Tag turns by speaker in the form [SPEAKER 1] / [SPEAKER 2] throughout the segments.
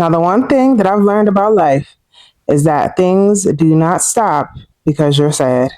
[SPEAKER 1] Now, the one thing that I've learned about life is that things do not stop because you're sad.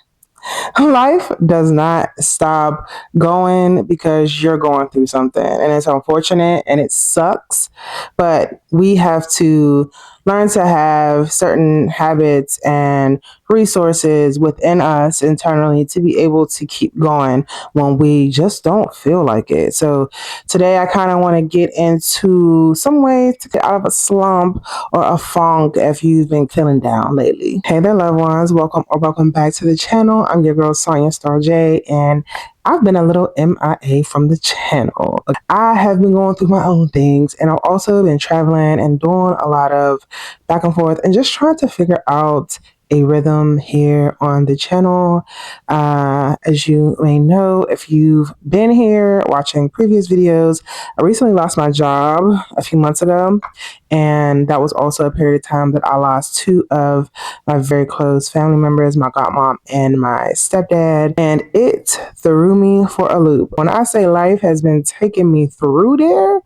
[SPEAKER 1] Life does not stop going because you're going through something. And it's unfortunate and it sucks. But we have to learn to have certain habits and resources within us internally to be able to keep going when we just don't feel like it. So today I kind of want to get into some ways to get out of a slump or a funk if you've been feeling down lately. Hey there, loved ones. Welcome back to the channel. I'm your girl, Sonia Star J, and I've been a little MIA from the channel. I have been going through my own things, and I've also been traveling and doing a lot of back and forth and just trying to figure out a rhythm here on the channel. As you may know, if you've been here watching previous videos, I recently lost my job a few months ago, and that was also a period of time that I lost two of my very close family members, my godmom and my stepdad, and it threw me for a loop. When I say life has been taking me through there,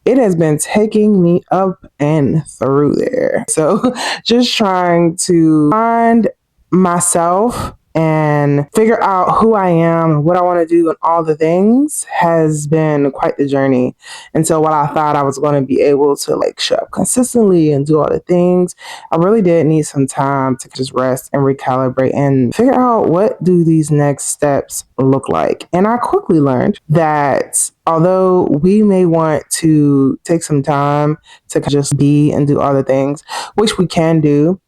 [SPEAKER 1] it has been taking me up and through there. So just trying to find myself and figure out who I am and what I want to do and all the things has been quite the journey. And so while I thought I was going to be able to show up consistently and do all the things, I really did need some time to just rest and recalibrate and figure out what do these next steps look like. And I quickly learned that although we may want to take some time to just be and do all the things, which we can do,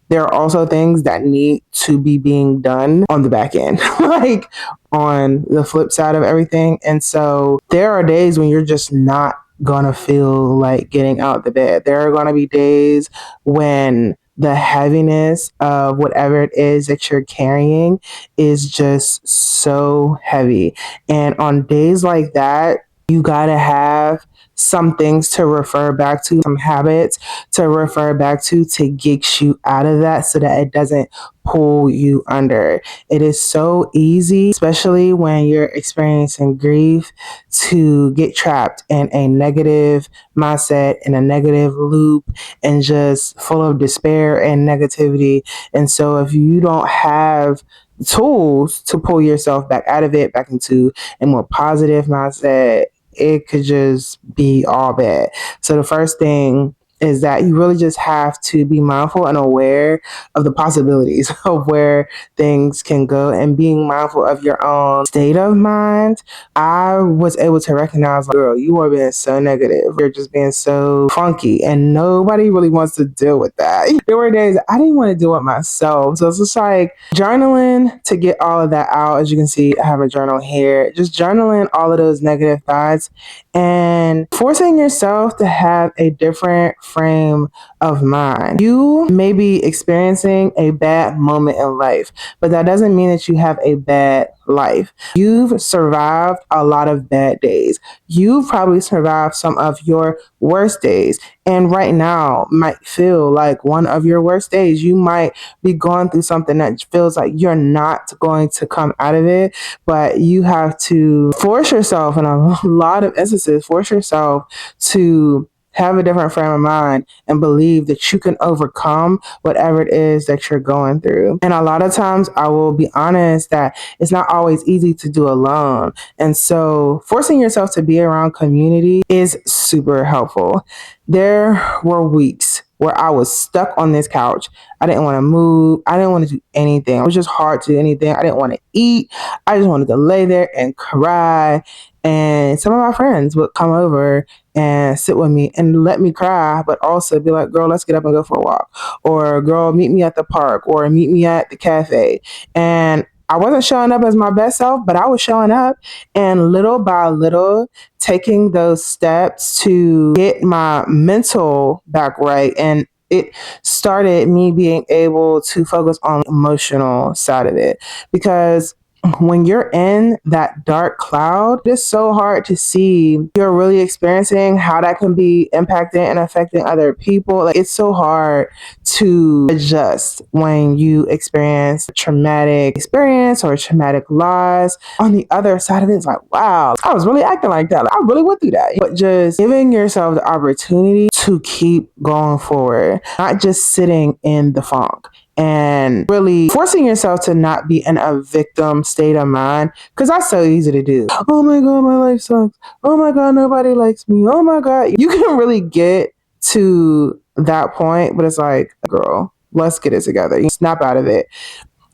[SPEAKER 1] there are also things that need to be being done on the back end, like on the flip side of everything. And so there are days when you're just not gonna feel like getting out the bed. There are gonna be days when the heaviness of whatever it is that you're carrying is just so heavy. And on days like that, you gotta have some things to refer back to, some habits to refer back to get you out of that so that it doesn't pull you under. It is so easy, especially when you're experiencing grief, to get trapped in a negative mindset, in a negative loop, and just full of despair and negativity. And so if you don't have tools to pull yourself back out of it, back into a more positive mindset, it could just be all bad. So the first thing is that you really just have to be mindful and aware of the possibilities of where things can go and being mindful of your own state of mind. I was able to recognize, girl, you are being so negative. You're just being so funky, and nobody really wants to deal with that. There were days I didn't want to deal with myself. So it's just like journaling to get all of that out. As you can see, I have a journal here. Just journaling all of those negative thoughts and forcing yourself to have a different frame of mind. You may be experiencing a bad moment in life, but that doesn't mean that you have a bad life. You've survived a lot of bad days. You've probably survived some of your worst days. And right now might feel like one of your worst days. You might be going through something that feels like you're not going to come out of it, but you have to force yourself, in a lot of instances, force yourself to have a different frame of mind and believe that you can overcome whatever it is that you're going through. And a lot of times, I will be honest that it's not always easy to do alone. And so forcing yourself to be around community is super helpful. There were weeks where I was stuck on this couch. I didn't want to move. I didn't want to do anything. It was just hard to do anything. I didn't want to eat. I just wanted to lay there and cry. And some of my friends would come over and sit with me and let me cry, but also be like, girl, let's get up and go for a walk. Or girl, meet me at the park, or meet me at the cafe. And I wasn't showing up as my best self, but I was showing up, and little by little, taking those steps to get my mental back right. And it started me being able to focus on the emotional side of it, because when you're in that dark cloud, it's so hard to see you're really experiencing how that can be impacting and affecting other people. Like, it's so hard to adjust when you experience a traumatic experience or a traumatic loss. On the other side of it, it's like, wow, I was really acting like that. Like, I really went through that. But just giving yourself the opportunity to keep going forward, not just sitting in the funk, and really forcing yourself to not be in a victim state of mind, because that's so easy to do. Oh my God, my life sucks. Oh my God, nobody likes me. Oh my God. You can really get to that point, but it's like, girl, let's get it together. You snap out of it,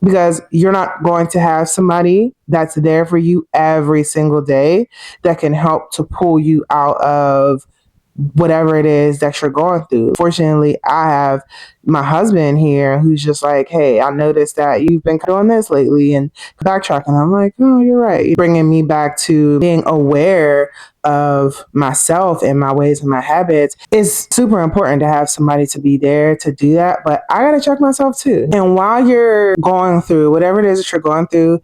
[SPEAKER 1] because you're not going to have somebody that's there for you every single day that can help to pull you out of whatever it is that you're going through. Fortunately, I have my husband here who's just like, hey, I noticed that you've been doing this lately, and backtracking. I'm like, oh, you're right. Bringing me back to being aware of myself and my ways and my habits. Is super important to have somebody to be there to do that. But I got to check myself too. And while you're going through whatever it is that you're going through,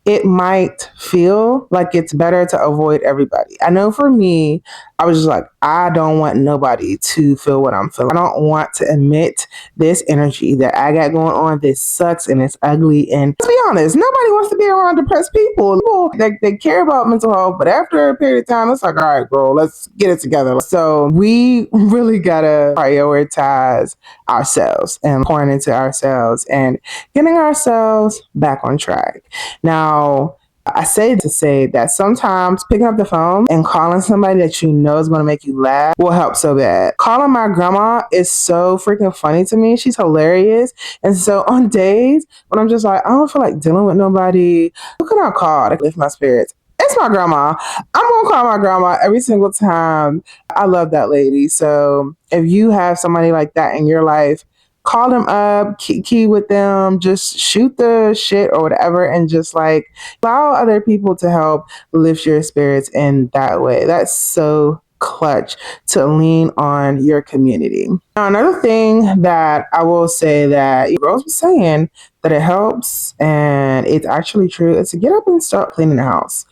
[SPEAKER 1] it might feel like it's better to avoid everybody. I know for me, I was just like, I don't want nobody to feel what I'm feeling. I don't want to emit this energy that I got going on. This sucks and it's ugly. And let's be honest, nobody wants to be around depressed people. People they care about mental health, but after a period of time, it's like, all right, bro, let's get it together. So we really gotta prioritize ourselves and pouring into ourselves and getting ourselves back on track. Now, I say to say that sometimes picking up the phone and calling somebody that you know is going to make you laugh will help so bad. Calling my grandma is so freaking funny to me. She's hilarious. And so on days when I'm just like, I don't feel like dealing with nobody, who can I call to lift my spirits? It's my grandma. I'm going to call my grandma every single time. I love that lady. So if you have somebody like that in your life, call them up, key with them, just shoot the shit or whatever, and just like allow other people to help lift your spirits in that way. That's so clutch to lean on your community. Now, another thing that I will say that girls were saying that it helps, and it's actually true, is to get up and start cleaning the house.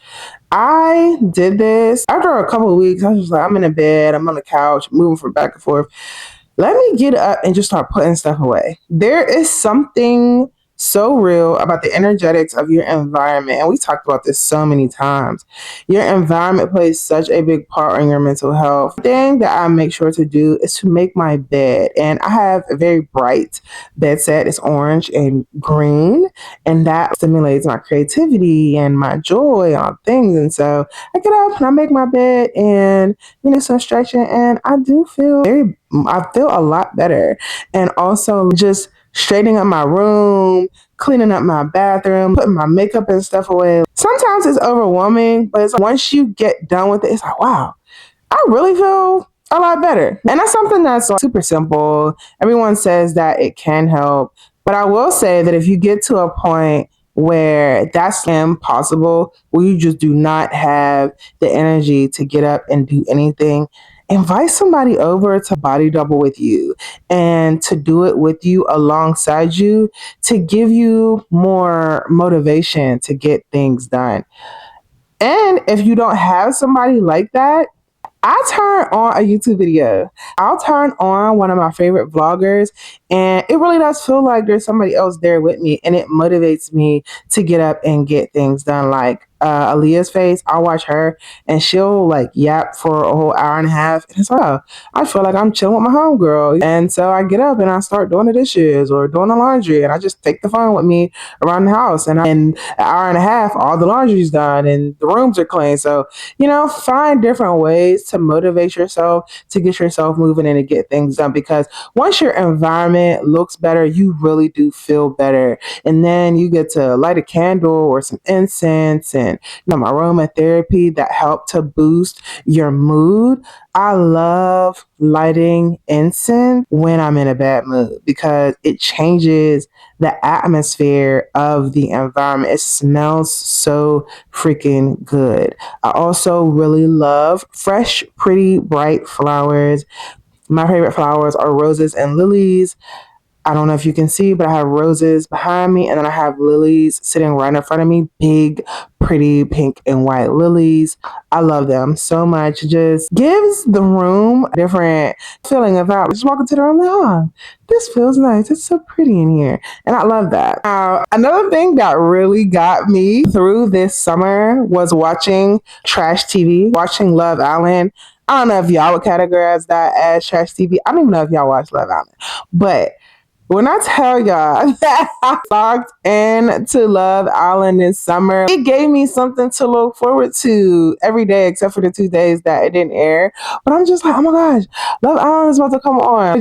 [SPEAKER 1] I did this after a couple of weeks. I was just like, I'm in a bed, I'm on the couch, moving from back and forth. Let me get up and just start putting stuff away. There is something so real about the energetics of your environment. And we talked about this so many times. Your environment plays such a big part in your mental health. The thing that I make sure to do is to make my bed. And I have a very bright bed set. It's orange and green. And that stimulates my creativity and my joy on things. And so I get up and I make my bed and, some stretching. And I feel a lot better. And also just straightening up my room, cleaning up my bathroom, putting my makeup and stuff away. Sometimes it's overwhelming, but it's like once you get done with it, it's like, wow, I really feel a lot better. And that's something that's like super simple. Everyone says that it can help. But I will say that if you get to a point where that's impossible, where you just do not have the energy to get up and do anything, invite somebody over to body double with you and to do it with you alongside you to give you more motivation to get things done. And if you don't have somebody like that, I turn on a YouTube video. I'll turn on one of my favorite vloggers, and it really does feel like there's somebody else there with me, and it motivates me to get up and get things done. Like Aaliyah's Face, I'll watch her, and she'll like yap for a whole hour and a half, and it's like, oh, I feel like I'm chilling with my homegirl, and so I get up and I start doing the dishes or doing the laundry, and I just take the phone with me around the house, and in an hour and a half, all the laundry's done and the rooms are clean. So find different ways to motivate yourself to get yourself moving and to get things done, because once your environment looks better, you really do feel better. And then you get to light a candle or some incense and aromatherapy that help to boost your mood. I love lighting incense when I'm in a bad mood because it changes the atmosphere of the environment. It smells so freaking good. I also really love fresh, pretty, bright flowers. My favorite flowers are roses and lilies. I don't know if you can see, but I have roses behind me, and then I have lilies sitting right in front of me. Big, pretty pink and white lilies. I love them so much. It just gives the room a different feeling of how just walk into the room, like, oh, this feels nice. It's so pretty in here. And I love that. Now, another thing that really got me through this summer was watching trash TV, watching Love Island. I don't know if y'all would categorize that as trash TV. I don't even know if y'all watch Love Island. But when I tell y'all that I locked in to Love Island this summer, it gave me something to look forward to every day except for the 2 days that it didn't air. But I'm just like, oh my gosh, Love Island is about to come on.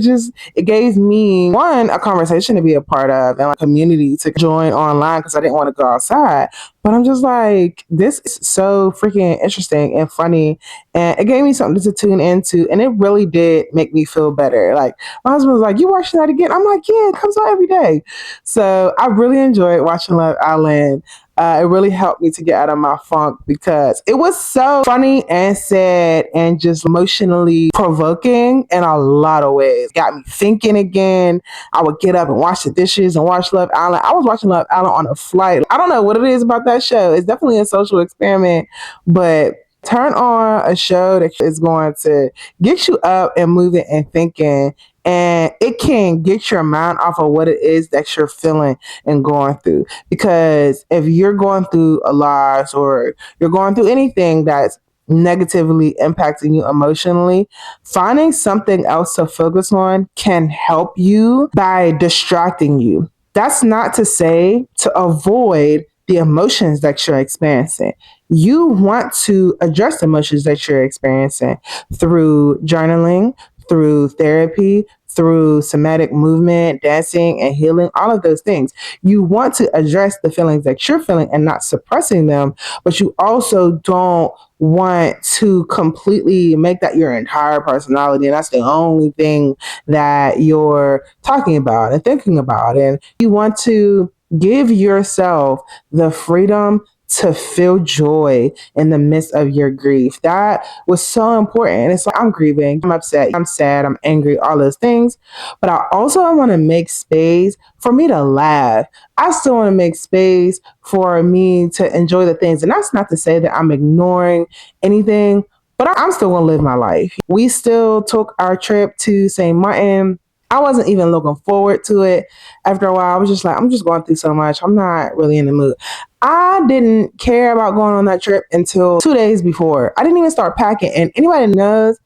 [SPEAKER 1] It gave me one, a conversation to be a part of and a community to join online because I didn't want to go outside. But I'm just like, this is so freaking interesting and funny. And it gave me something to tune into. And it really did make me feel better. Like, my husband was like, you watching that again? I'm like, yeah, it comes out every day. So I really enjoyed watching Love Island. It really helped me to get out of my funk because it was so funny and sad and just emotionally provoking in a lot of ways. Got me thinking again. I would get up and wash the dishes and watch Love Island. I was watching Love Island on a flight. I don't know what it is about that show. It's definitely a social experiment, but turn on a show that is going to get you up and moving and thinking, and it can get your mind off of what it is that you're feeling and going through. Because if you're going through a loss or you're going through anything that's negatively impacting you emotionally, finding something else to focus on can help you by distracting you. That's not to say to avoid the emotions that you're experiencing. You want to address the emotions that you're experiencing through journaling, through therapy, through somatic movement, dancing, and healing, all of those things. You want to address the feelings that you're feeling and not suppressing them, but you also don't want to completely make that your entire personality. And that's the only thing that you're talking about and thinking about. And you want to give yourself the freedom to feel joy in the midst of your grief. That was so important. It's like I'm grieving, I'm upset, I'm sad, I'm angry, all those things. But I also want to make space for me to laugh. I still want to make space for me to enjoy the things. And that's not to say that I'm ignoring anything, but I'm still going to live my life. We still took our trip to St. Martin. I wasn't even looking forward to it. After a while, I was just like, I'm just going through so much. I'm not really in the mood. I didn't care about going on that trip until 2 days before. I didn't even start packing. And anybody that knows,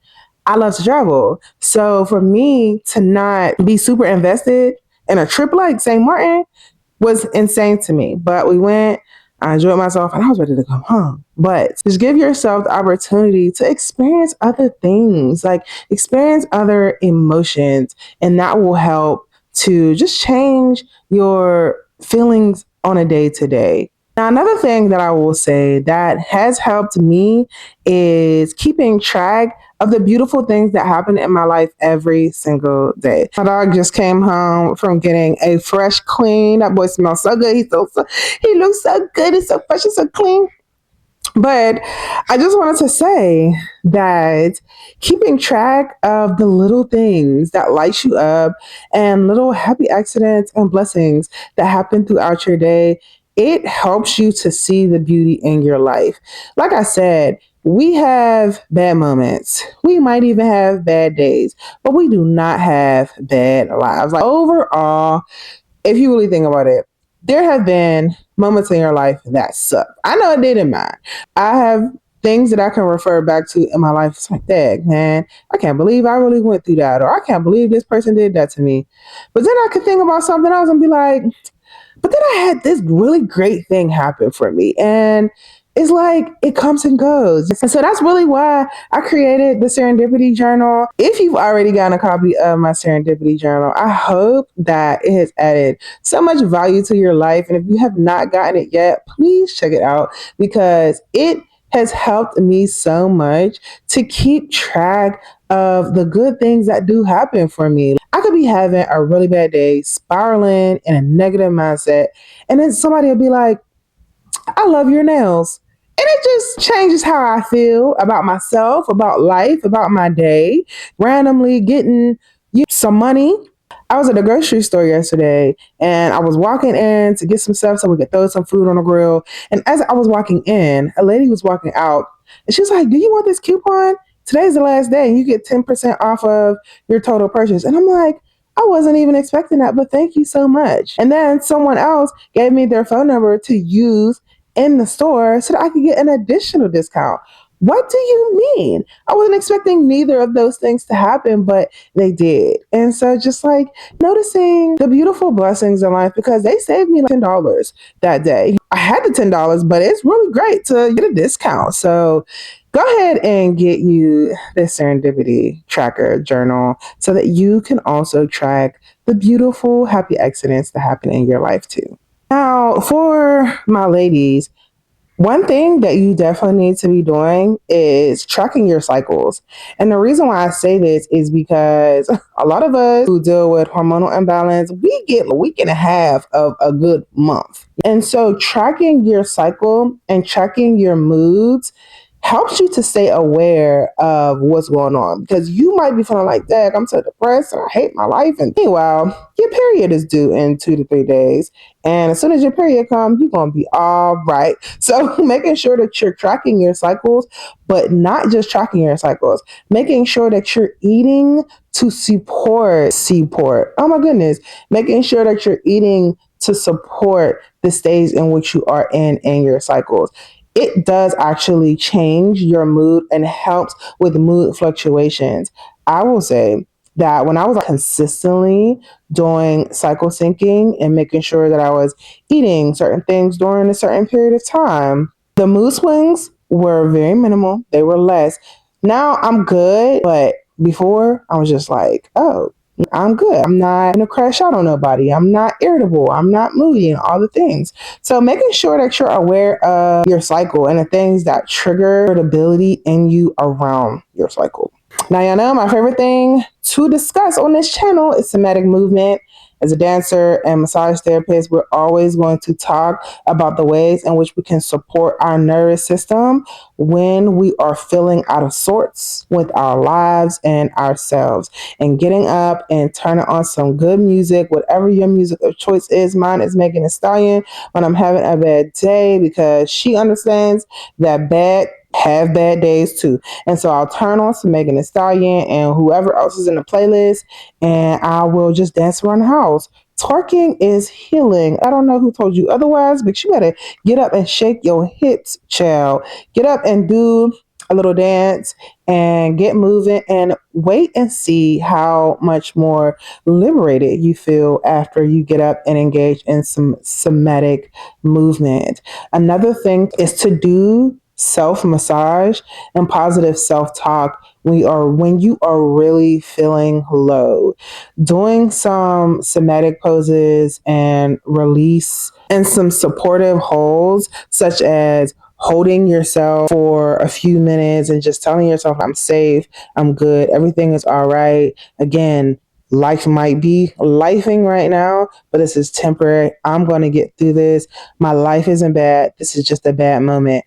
[SPEAKER 1] I love to travel. So for me to not be super invested in a trip like St. Martin was insane to me. But we went, I enjoyed myself, and I was ready to come home. But just give yourself the opportunity to experience other things, like experience other emotions, and that will help to just change your feelings on a day to day. Now, another thing that I will say that has helped me is keeping track of the beautiful things that happen in my life every single day. My dog just came home from getting a fresh clean. That boy smells so good. He looks so good. He's so fresh and so clean. But I just wanted to say that keeping track of the little things that light you up and little happy accidents and blessings that happen throughout your day, it helps you to see the beauty in your life. Like I said, we have bad moments. We might even have bad days, but we do not have bad lives. Like overall, if you really think about it, there have been moments in your life that suck. I know it did in mine. I have things that I can refer back to in my life. It's like, dang, man, I can't believe I really went through that, or I can't believe this person did that to me. But then I could think about something else and be like, but then I had this really great thing happen for me. And it's like it comes and goes. And so that's really why I created the Serendipity Journal. If you've already gotten a copy of my Serendipity Journal, I hope that it has added so much value to your life. And if you have not gotten it yet, please check it out because it has helped me so much to keep track of the good things that do happen for me. I could be having a really bad day, spiraling in a negative mindset, and then somebody will be like, I love your nails. And it just changes how I feel about myself, about life, about my day. Randomly getting some money. I was at the grocery store yesterday and I was walking in to get some stuff so we could throw some food on the grill. And as I was walking in, a lady was walking out and she was like, "Do you want this coupon? Today's the last day and you get 10% off of your total purchase." And I'm like, I wasn't even expecting that, but thank you so much. And then someone else gave me their phone number to use in the store so that I could get an additional discount. What do you mean? I wasn't expecting neither of those things to happen, but they did. And so just like noticing the beautiful blessings in life because they saved me like $10 that day. I had the $10, but it's really great to get a discount. So go ahead and get you this serendipity tracker journal so that you can also track the beautiful happy accidents that happen in your life too. Now, for my ladies, one thing that you definitely need to be doing is tracking your cycles. And the reason why I say this is because a lot of us who deal with hormonal imbalance, we get a week and a half of a good month. And so tracking your cycle and tracking your moods helps you to stay aware of what's going on because you might be feeling like, "Dad, I'm so depressed and I hate my life." And meanwhile, your period is due in 2 to 3 days. And as soon as your period comes, you're going to be all right. So making sure that you're tracking your cycles, but not just tracking your cycles, making sure that you're eating to support. Oh my goodness. Making sure that you're eating to support the stage in which you are in your cycles. It does actually change your mood and helps with mood fluctuations. I will say that when I was consistently doing cycle syncing and making sure that I was eating certain things during a certain period of time, the mood swings were very minimal. They were less. Now I'm good, but before I was just like, "Oh, I'm good. I'm not going to crash out on nobody. I'm not irritable. I'm not moody," and all the things. So making sure that you're aware of your cycle and the things that trigger irritability in you around your cycle. Now, y'all know my favorite thing to discuss on this channel is somatic movement. As a dancer and massage therapist, we're always going to talk about the ways in which we can support our nervous system when we are feeling out of sorts with our lives and ourselves. And getting up and turning on some good music, whatever your music of choice is. Mine is Megan Thee Stallion when I'm having a bad day because she understands that have bad days too. And so I'll turn on some Megan Thee Stallion and whoever else is in the playlist, and I will just dance around the house. Twerking is healing. I don't know who told you otherwise, but you better get up and shake your hips, child. Get up and do a little dance and get moving and wait and see how much more liberated you feel after you get up and engage in some somatic movement. Another thing is to do self massage and positive self talk when you are really feeling low. Doing some somatic poses and release and some supportive holds, such as holding yourself for a few minutes and just telling yourself, "I'm safe, I'm good, everything is all right." Again, life might be lifing right now, but this is temporary. I'm going to get through this. My life isn't bad. This is just a bad moment.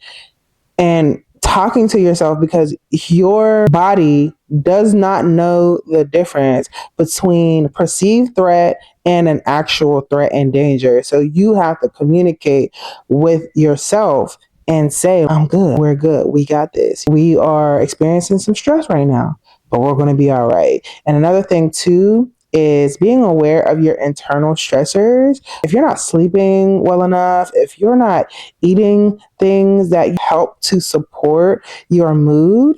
[SPEAKER 1] And talking to yourself because your body does not know the difference between perceived threat and an actual threat and danger. So you have to communicate with yourself and say, "I'm good. We're good. We got this. We are experiencing some stress right now, but we're going to be all right." And another thing too is being aware of your internal stressors. If you're not sleeping well enough, if you're not eating things that help to support your mood,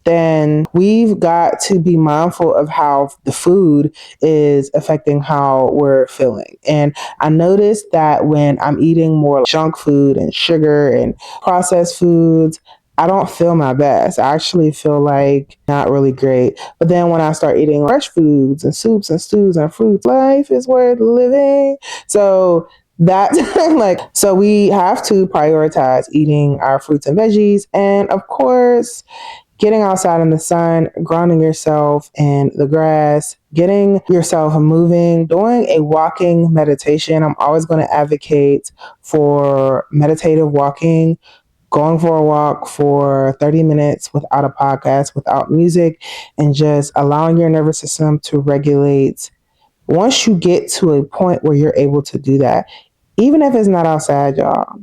[SPEAKER 1] then we've got to be mindful of how the food is affecting how we're feeling. And I noticed that when I'm eating more junk food and sugar and processed foods, I don't feel my best. I actually feel like not really great. But then when I start eating fresh foods and soups and stews and fruits, life is worth living. So that's so we have to prioritize eating our fruits and veggies. And of course, getting outside in the sun, grounding yourself in the grass, getting yourself moving, doing a walking meditation. I'm always going to advocate for meditative walking, going for a walk for 30 minutes without a podcast, without music, and just allowing your nervous system to regulate Once you get to a point where you're able to do that, even if it's not outside, y'all,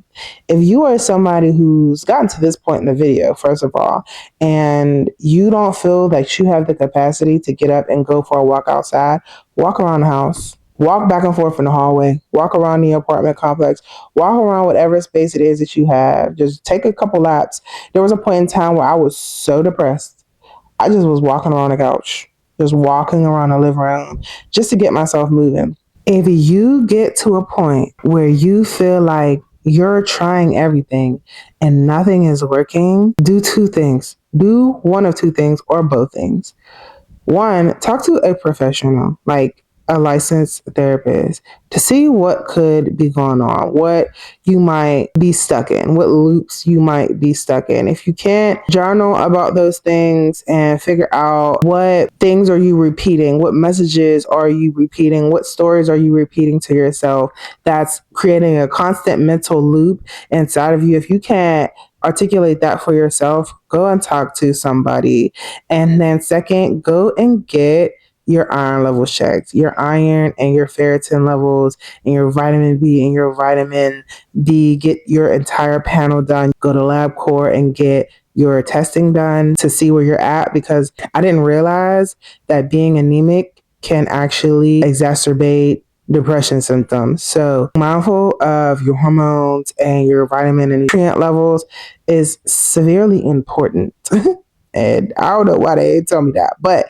[SPEAKER 1] if you are somebody who's gotten to this point in the video, first of all, and you don't feel that you have the capacity to get up and go for a walk outside, walk around the house, walk back and forth in the hallway, walk around the apartment complex, walk around whatever space it is that you have. Just take a couple laps. There was a point in time where I was so depressed. I just was walking around the couch, just walking around the living room just to get myself moving. If you get to a point where you feel like you're trying everything and nothing is working, do two things. Do one of two things or both things. One, talk to a professional, like a licensed therapist, to see what could be going on, what you might be stuck in, what loops you might be stuck in. If you can't journal about those things and figure out what things are you repeating, what messages are you repeating, what stories are you repeating to yourself, that's creating a constant mental loop inside of you. If you can't articulate that for yourself, go and talk to somebody. And then second, go and get your iron levels checked, your iron and your ferritin levels and your vitamin B and your vitamin D. Get your entire panel done. Go to LabCorp and get your testing done to see where you're at, because I didn't realize that being anemic can actually exacerbate depression symptoms. So mindful of your hormones and your vitamin and nutrient levels is severely important. And I don't know why they didn't tell me that, but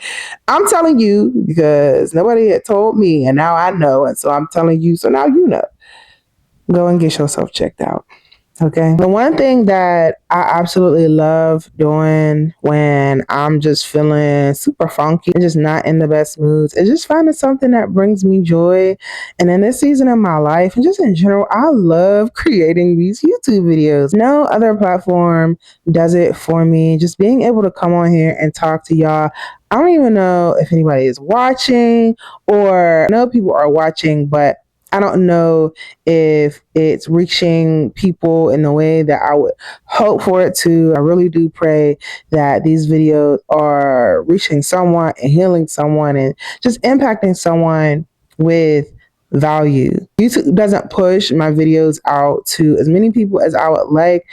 [SPEAKER 1] I'm telling you because nobody had told me, and now I know, and so I'm telling you, so now you know. Go and get yourself checked out. Okay. The one thing that I absolutely love doing when I'm just feeling super funky and just not in the best moods is just finding something that brings me joy. And in this season of my life and just in general, I love creating these YouTube videos. No other platform does it for me. Just being able to come on here and talk to y'all. I don't even know if anybody is watching, or I know people are watching, but I don't know if it's reaching people in the way that I would hope for it to. I really do pray that these videos are reaching someone and healing someone and just impacting someone with value. YouTube doesn't push my videos out to as many people as I would like,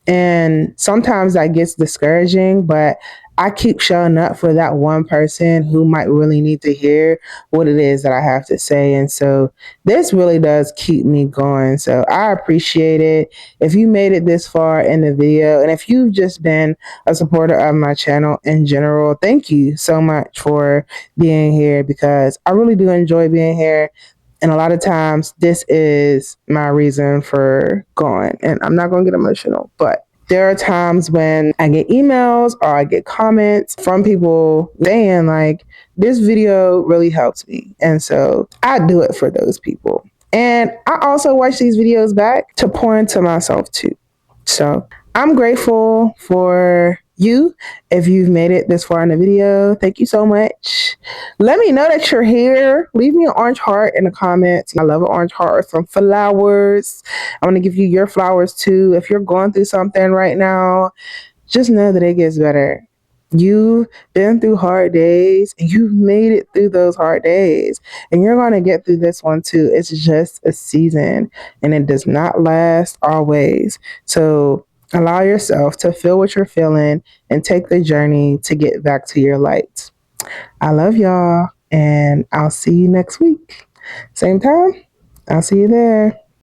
[SPEAKER 1] and sometimes that gets discouraging, but I keep showing up for that one person who might really need to hear what it is that I have to say. And so this really does keep me going. So I appreciate it. If you made it this far in the video, and if you've just been a supporter of my channel in general, thank you so much for being here, because I really do enjoy being here. And a lot of times, this is my reason for going. And I'm not going to get emotional, but there are times when I get emails or I get comments from people saying, like, this video really helps me. And so I do it for those people. And I also watch these videos back to pour into myself too. So I'm grateful for you. If you've made it this far in the video, thank you so much. Let me know that you're here. Leave me an orange heart in the comments. I love an orange heart or some flowers. I want to give you your flowers too. If you're going through something right now, just know that it gets better. You've been through hard days and you've made it through those hard days, and you're going to get through this one too. It's just a season and it does not last always. So allow yourself to feel what you're feeling and take the journey to get back to your light. I love y'all, and I'll see you next week. Same time, I'll see you there.